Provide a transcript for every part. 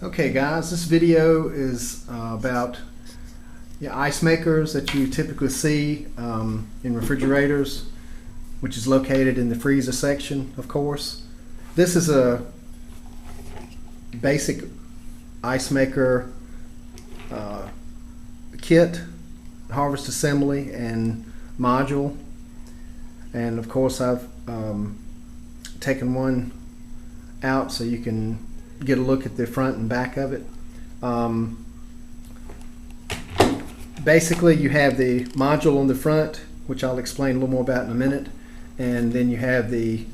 Okay guys, this video is about ice makers that you typically see in refrigerators, which is located in the freezer section, of course. This is a basic ice maker kit, harvest assembly and module, and of course I've taken one out so you can get a look at the front and back of it. Basically you have the module on the front, which I'll explain a little more about in a minute, and then you have the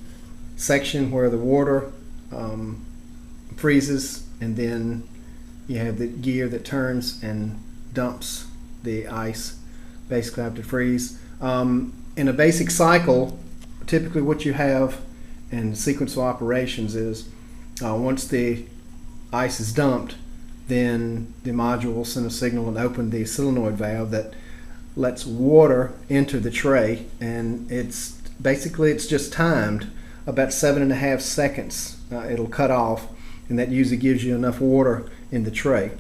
section where the water freezes, and then you have the gear that turns and dumps the ice basically after freeze. In a basic cycle, typically what you have in sequence of operations is once the ice is dumped, then the module will send a signal and open the solenoid valve that lets water enter the tray, and it's just timed about 7.5 seconds. It'll cut off, and that usually gives you enough water in the tray.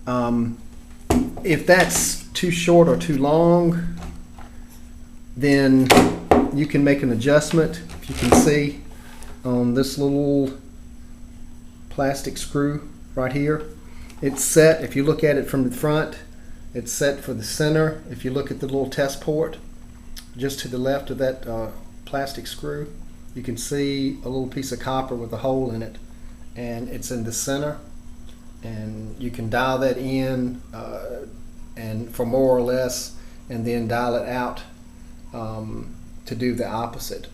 If that's too short or too long, then you can make an adjustment. If you can see on this little plastic screw right here, it's set, if you look at it from the front, it's set for the center. If you look at the little test port just to the left of that plastic screw, you can see a little piece of copper with a hole in it, and it's in the center, and you can dial that in and for more or less, and then dial it out to do the opposite,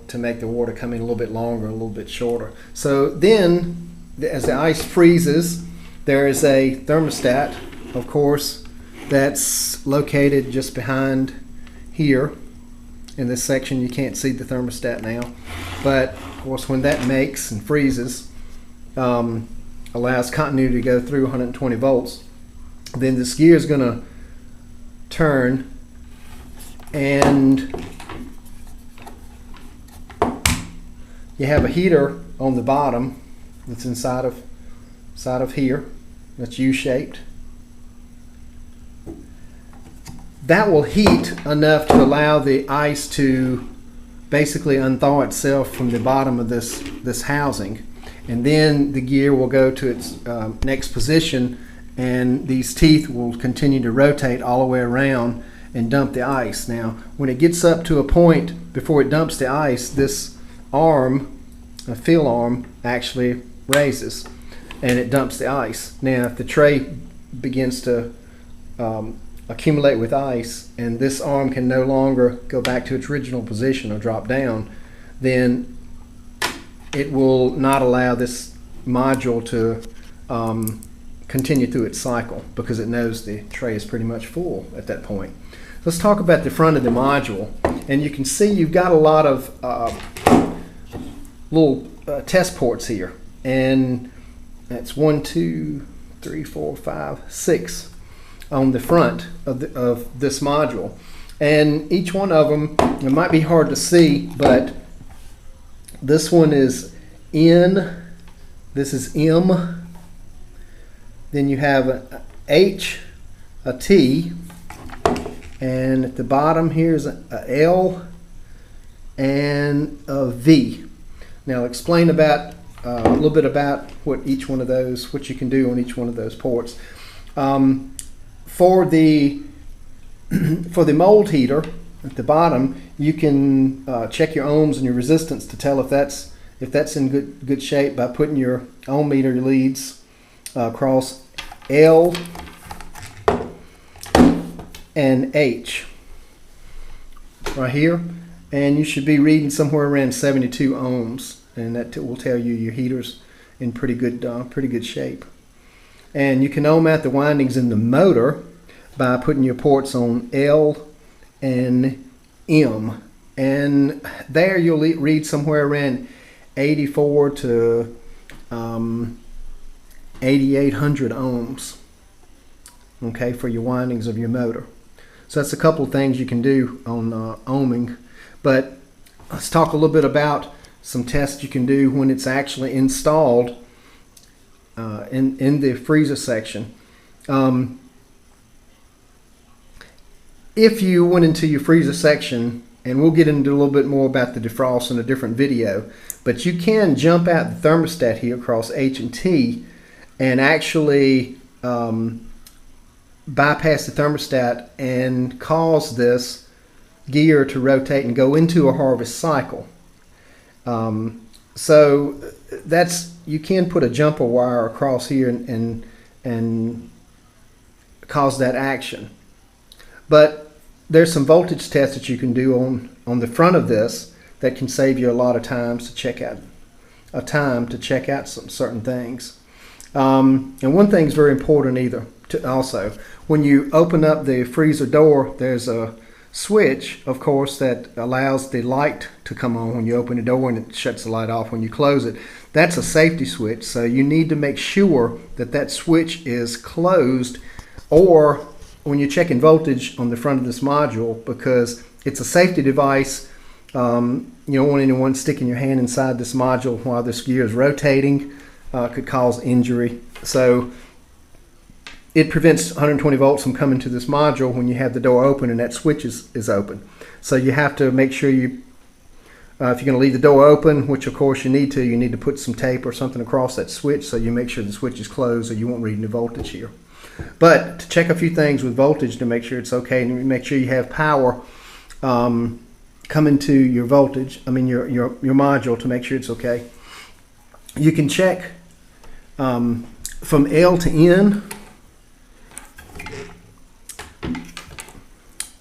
to make the water come in a little bit longer, a little bit shorter. So then, as the ice freezes, there is a thermostat, of course, that's located just behind here. In this section, you can't see the thermostat now, but of course, when that makes and freezes, allows continuity to go through 120 volts, then this gear is going to turn, and you have a heater on the bottom that's inside of here, that's U-shaped. That will heat enough to allow the ice to basically unthaw itself from the bottom of this housing, and then the gear will go to its next position, and these teeth will continue to rotate all the way around and dump the ice. Now when it gets up to a point before it dumps the ice, this arm, a fill arm, actually raises and it dumps the ice. Now if the tray begins to accumulate with ice and this arm can no longer go back to its original position or drop down, then it will not allow this module to continue through its cycle, because it knows the tray is pretty much full at that point. Let's talk about the front of the module, and you can see you've got a lot of little test ports here, and that's 1, 2, 3, 4, 5, 6 on the front of this module, and each one of them, it might be hard to see, but this one is N, this is M, then you have a H, a T, and at the bottom here is a L and a V. Now I'll explain about a little bit about what each one of those, what you can do on each one of those ports. For the mold heater at the bottom, you can check your ohms and your resistance to tell if that's in good shape by putting your ohm meter leads across L and H right here, and you should be reading somewhere around 72 ohms, and that will tell you your heater's in pretty good shape. And you can ohm out the windings in the motor by putting your ports on L and M, and there you'll read somewhere around 84 to 8,800 ohms, okay, for your windings of your motor. So that's a couple of things you can do on ohming. But let's talk a little bit about some tests you can do when it's actually installed in the freezer section. If you went into your freezer section, and we'll get into a little bit more about the defrost in a different video, but you can jump out the thermostat here across H and T and actually bypass the thermostat and cause this gear to rotate and go into a harvest cycle. So you can put a jumper wire across here and cause that action. But there's some voltage tests that you can do on the front of this that can save you a lot of times to check out some certain things. And one thing is very important also, when you open up the freezer door, there's a switch, of course, that allows the light to come on when you open the door, and it shuts the light off when you close it. That's a safety switch, so you need to make sure that switch is closed, or when you're checking voltage on the front of this module, because it's a safety device. You don't want anyone sticking your hand inside this module while this gear is rotating. Could cause injury. So it prevents 120 volts from coming to this module when you have the door open and that switch is open. So you have to make sure if you're going to leave the door open, which of course you need to put some tape or something across that switch so you make sure the switch is closed so you won't read any voltage here. But to check a few things with voltage to make sure it's okay, and make sure you have power coming to your voltage, your module, to make sure it's okay. You can check from L to N.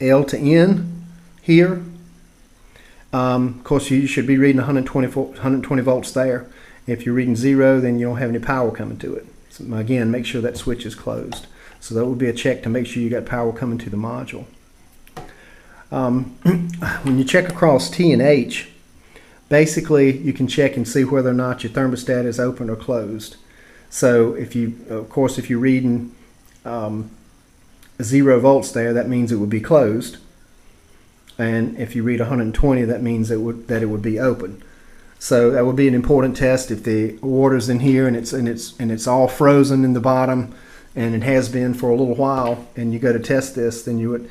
L to N here. Of course, you should be reading 120 volts there. If you're reading 0, then you don't have any power coming to it. So again, make sure that switch is closed. So that would be a check to make sure you got power coming to the module. When you check across T and H, basically you can check and see whether or not your thermostat is open or closed. So if you're reading 0 volts there, that means it would be closed. And if you read 120, that means that it would be open. So that would be an important test. If the water's in here and it's all frozen in the bottom, and it has been for a little while, and you go to test this, then you